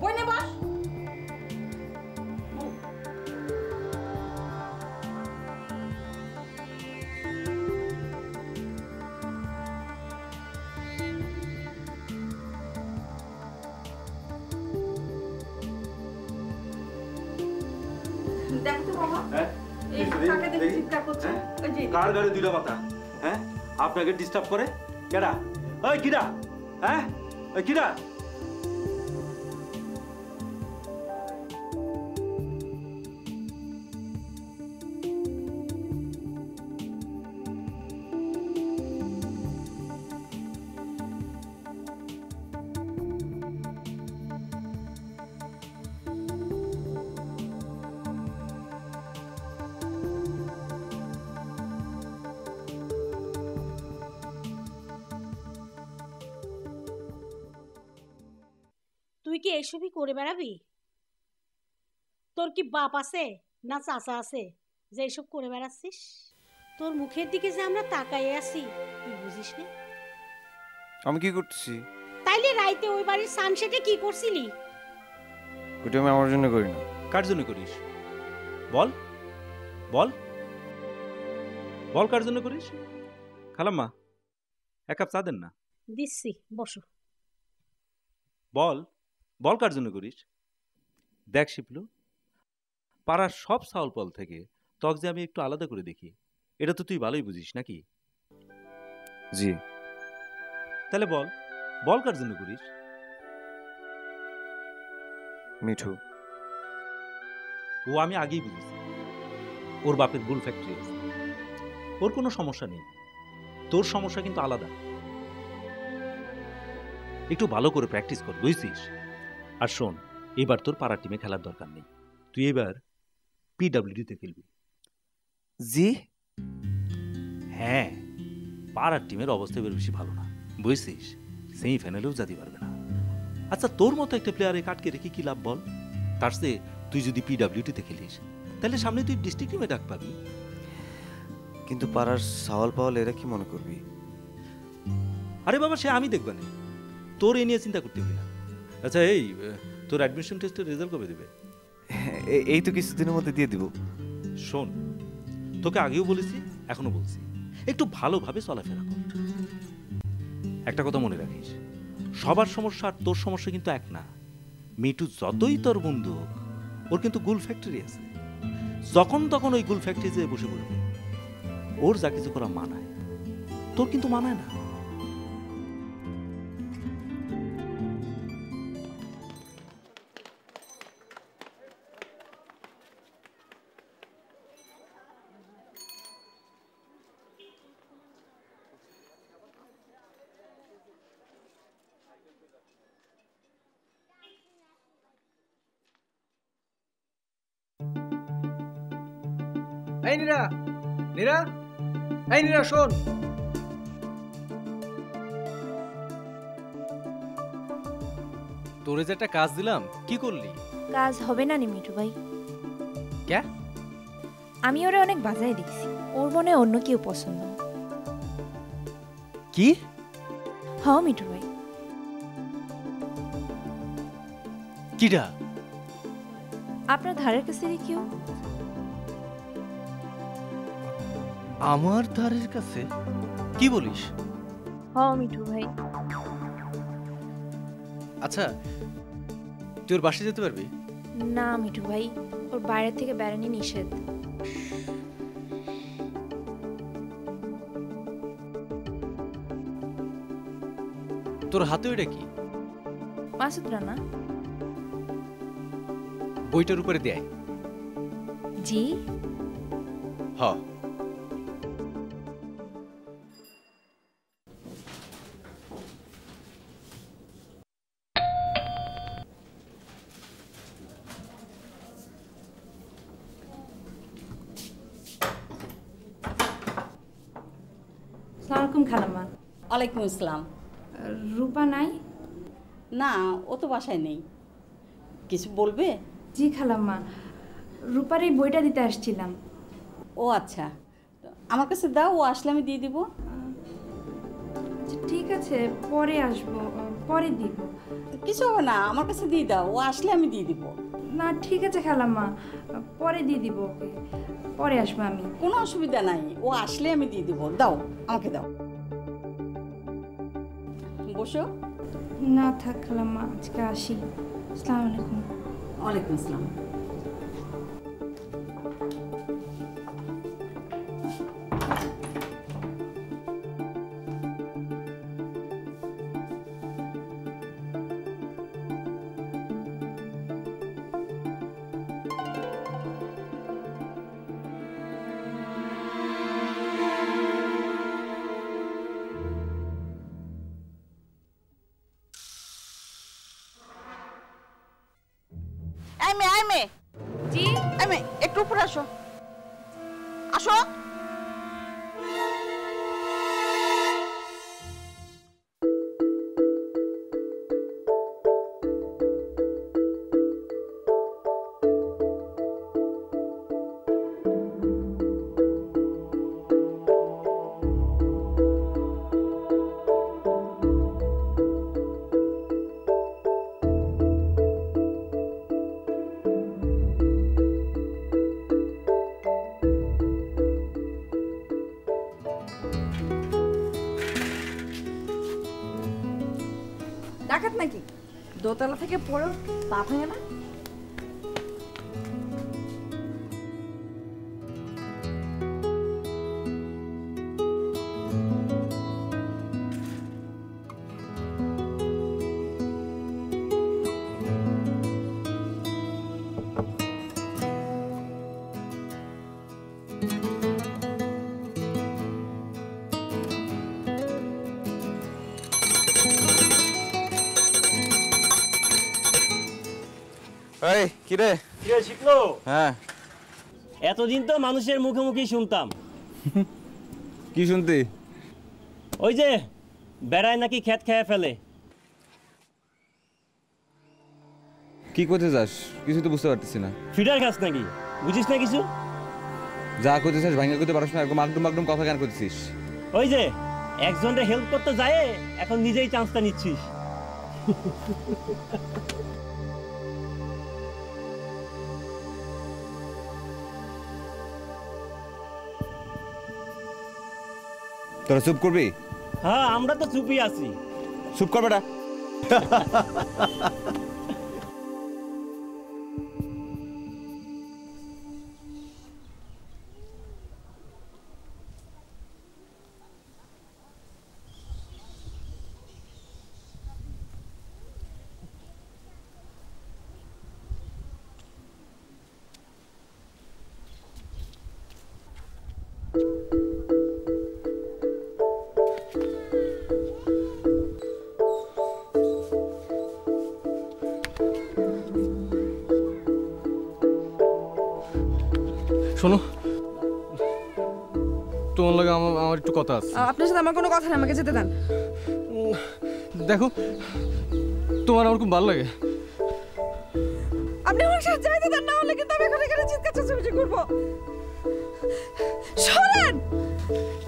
বই নে বস। কার গাড়ি দুইটা মাথা? হ্যাঁ, আপনাকে ডিস্টার্ব করে কেডা? ওই কিডা? হ্যাঁ, ওই কিডা? তুই কি এসবই করে বেড়াবি? তোর কি বাপ আছে না চাচা আছে যে এসব করে বেড়াচ্ছিস? তোর মুখের দিকে যে আমরা তাকাই আছি তুই বুঝিস না? আমি কি করতেছি? তাইলে রাইতে ওই বাড়ির সানসেটে কি করছিলি? ওটা আমি আমার জন্য করি না। কার জন্য করিস? বল বল বল কার জন্য করিস? খালাম্মা, এক কাপ চা দেন না। দিচ্ছি, বসো। বল বল কার জন্য করিস? দেখ শিপলু, পাড়ার সব চাউল পল থেকে তক যে আমি একটু আলাদা করে দেখি, এটা তো তুই ভালোই বুঝিস নাকি? জি। তাহলে বল বল কার জন্য করিস? মিঠু। ও আমি আগেই বুঝেছি, ওর বাপের গুল ফ্যাক্টরি আছে, ওর কোনো সমস্যা নেই। তোর সমস্যা কিন্তু আলাদা। একটু ভালো করে প্র্যাকটিস কর, বুঝছিস? আর শোন, এবার তোর পাড়ার টিমে খেলার দরকার নেই, তুই এবার পিডব্লিউডিতে খেলবি। জি? হ্যাঁ, পাড়ার টিমের অবস্থা বের বেশি ভালো না, বুঝছিস? সেমিফাইনালেও যেতে পারবে না। আচ্ছা, তোর মতো একটা প্লেয়ারে কাটকে রেখে কি লাভ বল? তার চেয়ে তুই যদি পিডব্লিউডিতে খেলিস, তাহলে সামনে তুই ডিস্ট্রিক্ট টিমে ডাক পাবি। কিন্তু পাড়ার সাওয়াল পাওয়াল এরা কি মনে করবি? আরে বাবা, সে আমি দেখবে না, তোর এ নিয়ে চিন্তা করতে হবে না। আচ্ছা, এই তোর অ্যাডমিশন টেস্টের রেজাল্ট কবে দেবে? এই তো কিছুদিনের মধ্যে দিয়ে দিব। শোন, তোকে আগেও বলেছি, এখনো বলছি, একটু ভালোভাবে চলাফেরা কর। একটা কথা মনে রাখিস, সবার সমস্যা আর তোর সমস্যা কিন্তু এক না। মিঠু যতই তোর বন্ধু, ওর কিন্তু গুল ফ্যাক্টরি আছে। যখন তখন ওই গুল ফ্যাক্টরি যেয়ে বসে পড়বে, ওর যা কিছু করা মানায়, তোর কিন্তু মানায় না। এই নীরা, নীরা, এই নীরা শোন। তোরে যে একটা কাজ দিলাম, কি করলি? কাজ হবে না নি মিঠু ভাই। ক্যা? আমি ওরে অনেক বাজায় দেখছি, ওর মনে অন্য কেউ পছন্দ। কি? হ্যাঁ মিঠু ভাই। কিডা? আপনার ধারের কাছে কেউ। আমার ধারের কাছে? কি বলিস? হ্যাঁ মিঠু ভাই। আচ্ছা, তুই ওর বাসায় যেতে পারবি? না মিঠু ভাই, ওর বাইরে থেকে বেড়ানি নিষেধ। তোর হাতে ওইটা কি? মাসুদ রানা। বইটার উপরে দেয়। জি। হ। সালামালাইকুম খালাম্মা। ওয়ালাইকুম আসসালাম। রূপা নাই? না, ও তো বাসায় নেই। কিছু বলবে? জি খালাম্মা, রূপার এই বইটা দিতে আসছিলাম। ও আচ্ছা, আমার কাছে দাও, ও আসলে আমি দিয়ে দিব। ঠিক আছে, পরে আসবো, পরে দিব। কিছু হবে না, আমার কাছে দিয়ে দাও, ও আসলে আমি দিয়ে দিব। না ঠিক আছে খালাম্মা, পরে দিয়ে দিব ওকে, পরে আসবো আমি। কোনো অসুবিধা নাই, ও আসলে আমি দিয়ে দিব। দাও, আমাকে দাও। বসো। না থাক খালাম্মা, আজকে আসি। আসসালামু আলাইকুম। ওয়ালাইকুম আসসালাম। জি। একটু উপরে আসো, আসো। নাকি দোতলা থেকে পড়ো পা ভাঙে না? এই কিরে কিরে শিখলো? হ্যাঁ এতদিন তো মানুষের মুখে মুখেই শুনতাম। কি শুনতি? ওই যে বেড়ায় নাকি খেত খেয়ে ফেলে। কি করতে চাস কিছু তো বুঝতে পারতেছি না। ফিডার গাছ নাকি বুঝিস না কিছু? যা করতে চাস ভাঙা করতে পারছ না, এরকম মাগডুম মাগডুম কথা কেন করতেছিস? ওই যে একজনকে হেল্প করতে যায় এখন নিজেই চান্সটা নিচ্ছিস। তোরা চুপ করবি? হ্যাঁ আমরা তো চুপই আছি। চুপ কর বেটা। শোনো, তোমার লাগে আমার একটু কথা আছে। আপনার সাথে আমার কোনো কথা নেই, আমাকে যেতে দেন। দেখো তোমার আমার খুব ভালো লাগে। আপনি আমার সাথে যাইতে দেন, না হলে কিন্তু আমি এখন এখানে চিৎকার চেঁচামেচি করবো। সরেন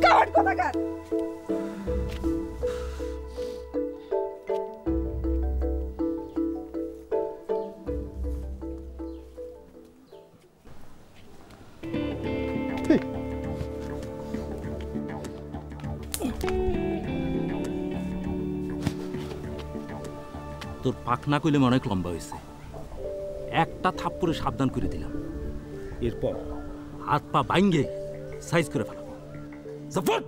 কাওয়ার্ড কোথাকার। তোর পাখনা কইলে অনেক লম্বা হয়েছে, একটা থাপ্পড়ে সাবধান করে দিলাম, এরপর হাত পা ভাঙ্গে সাইজ করে ফেলাবো। সাপোর্ট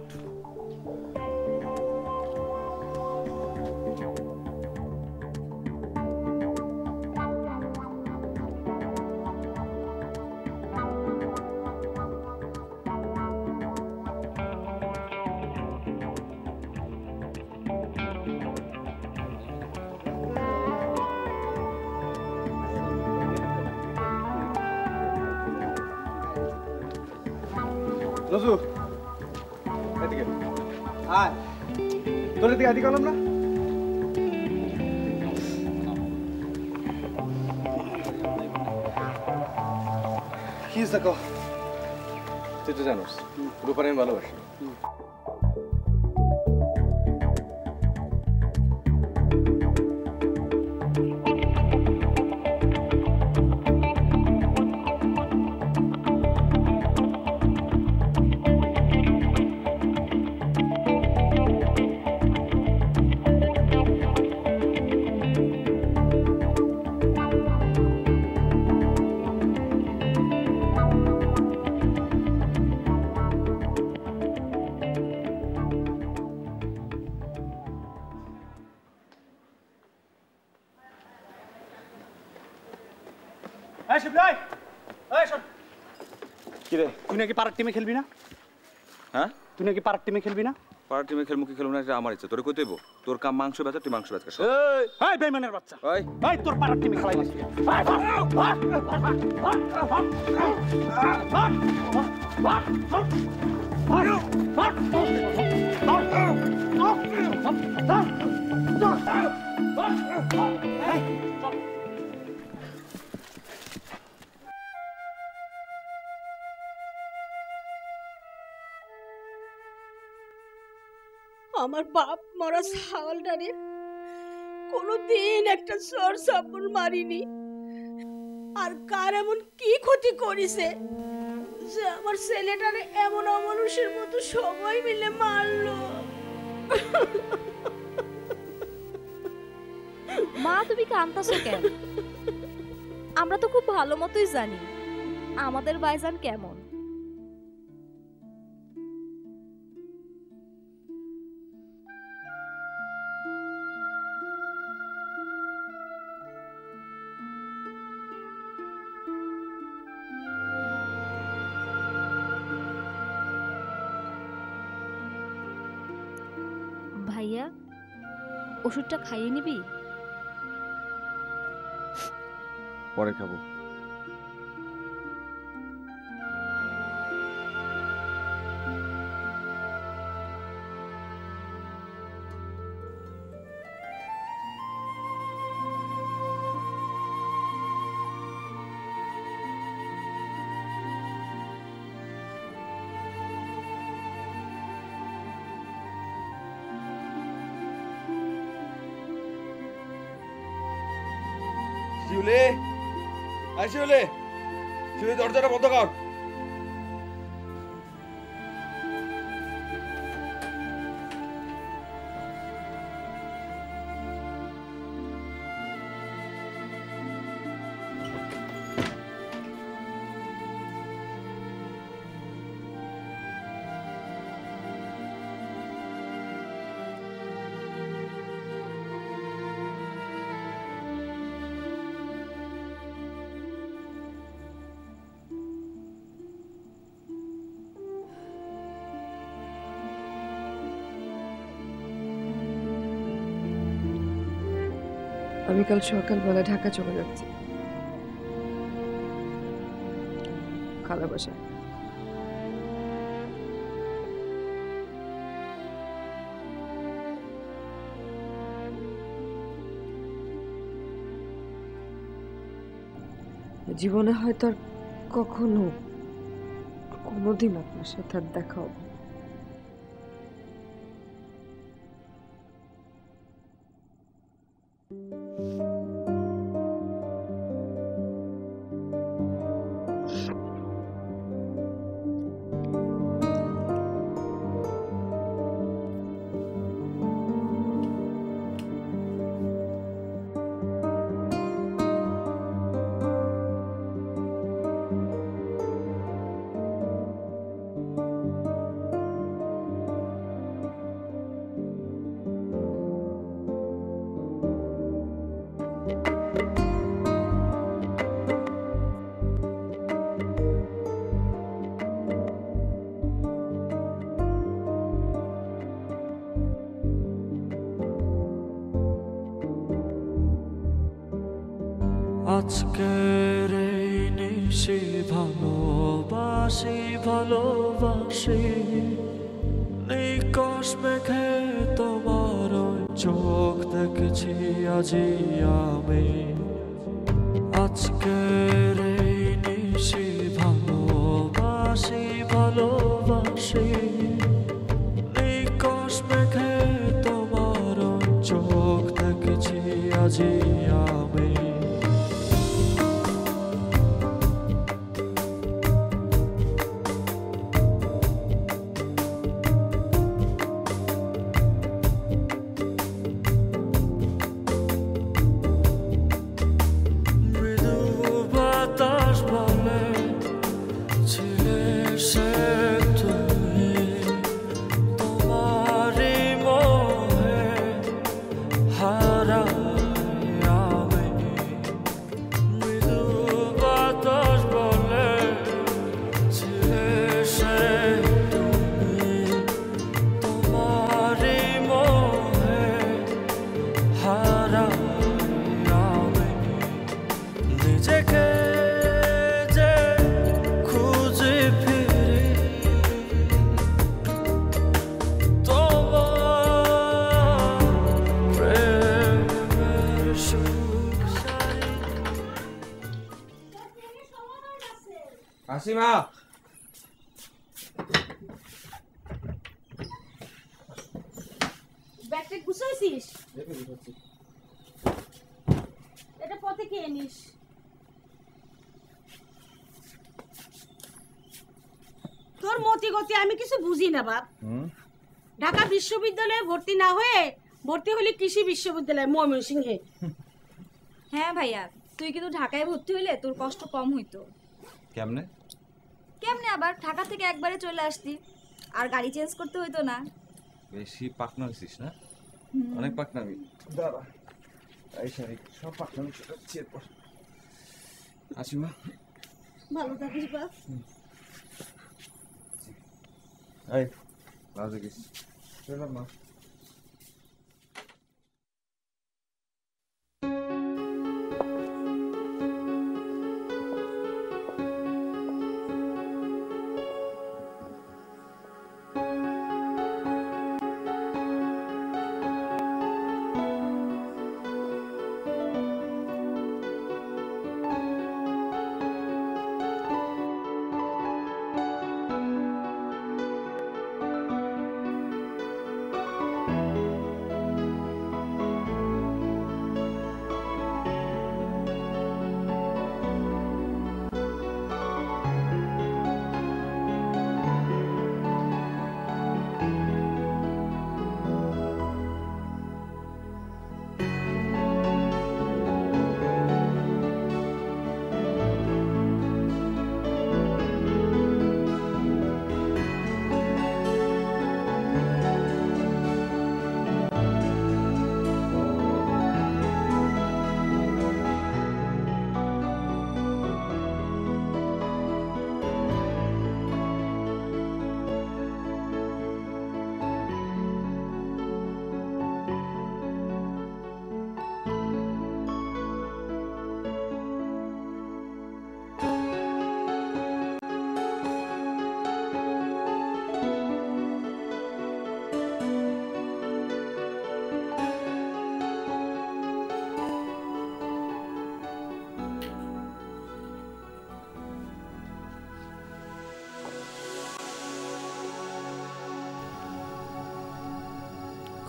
রসু এদিকে আয়, তোর এদিকে এদিকে আলাম না। কি দেখো, তুই তো জানোস রূপার আমি ভালোবাসি। কিরে তুই নাকি পাড়ার টিমে খেলবি না? হ্যাঁ তুই নাকি পাড়ার টিমে খেলবি না? পাড়ার টিমে খেলবো কি খেলবো না এটা আমার ইচ্ছা। তোরে কই দেবো? তোর কাম মাংস বেচা, তুই মাংস বেচা। এই বেঈমানের বাচ্চা, এই তোর পাড়ার টিমে খেলাই নাকি? আমার বাপ মরা ছাগলটারে কোনোদিন একটা চোর চাপড় মারিনি। আর কার এমন কি ক্ষতি করেছে যে আমার ছেলেটারে এমন অমানুষের মতো সবাই মিলে মারলো। মা তুমি কাঁদতাছো কেন? আমরা তো খুব ভালো মতোই জানি আমাদের ভাইজান কেমন। ভাইয়া ওষুধটা খাইয়ে নিবি? পরে খাবো। শিউলি, আই শিউলি, শিউলি দরজাটা বন্ধ কর। আমি কাল সকালবেলা ঢাকা চলে যাচ্ছি, খালা বাসায়। জীবনে হয়তো আর কখনো কোনোদিন আপনার সাথে আর দেখা হবে। আজকের এই নিশি ভালোবাসি ভালোবাসি, নিকশ মেঘে তোমার ওই চোখ দেখেছি আজি আমি। আজকের এই নিশি ভালোবাসি ভালোবাসি, নিকশ মেঘে তোমার ওই চোখ দেখেছি আজি আমি। আসিমা, ব্যাগটা গুছাইছিস? এটা পথে খেয়ে নিস। তোর মতি গতি আমি কিছু বুঝি না বাপ। ঢাকা বিশ্ববিদ্যালয়ে ভর্তি না হয়ে ভর্তি হলি কৃষি বিশ্ববিদ্যালয় ময়মনসিংহে। হ্যাঁ ভাইয়া, তুই কিন্তু ঢাকায় ভর্তি হইলে তোর কষ্ট কম হইতো। কেমনে? কেমনে আবার, ঢাকা থেকে একবারে চলে আসতি, আর গাড়ি চেঞ্জ করতে হইতো না। বেশি পাকনা হয়েছিস না? অনেক পাকনামি। দাঁড়া, এই শাড়ি সব পাকনামি চলে যাচ্ছে এরপর। আসি মা। ভালো থাকিস বাপ। এই ভালো থাকিস। চলো মা।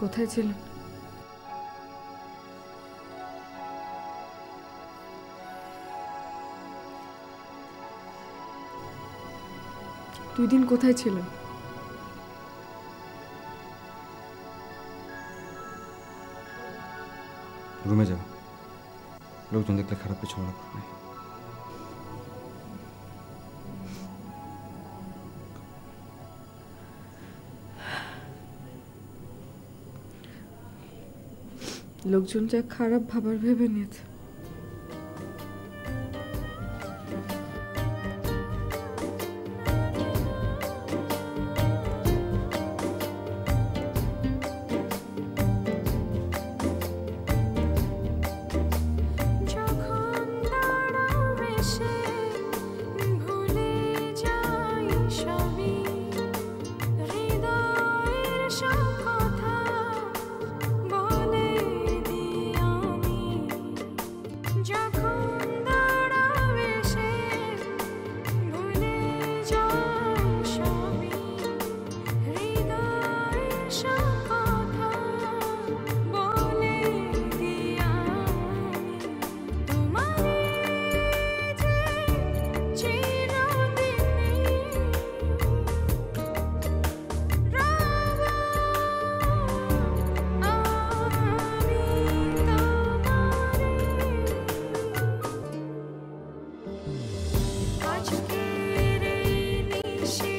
কোথায় ছিলেন? দুই দিন কোথায় ছিলেন? রুমে যাও, লোকজন দেখলে খারাপ কিছু মনে করবে। লোকজন যা খারাপ ভাবার ভেবে নিয়েছে। আজকের এই নিশি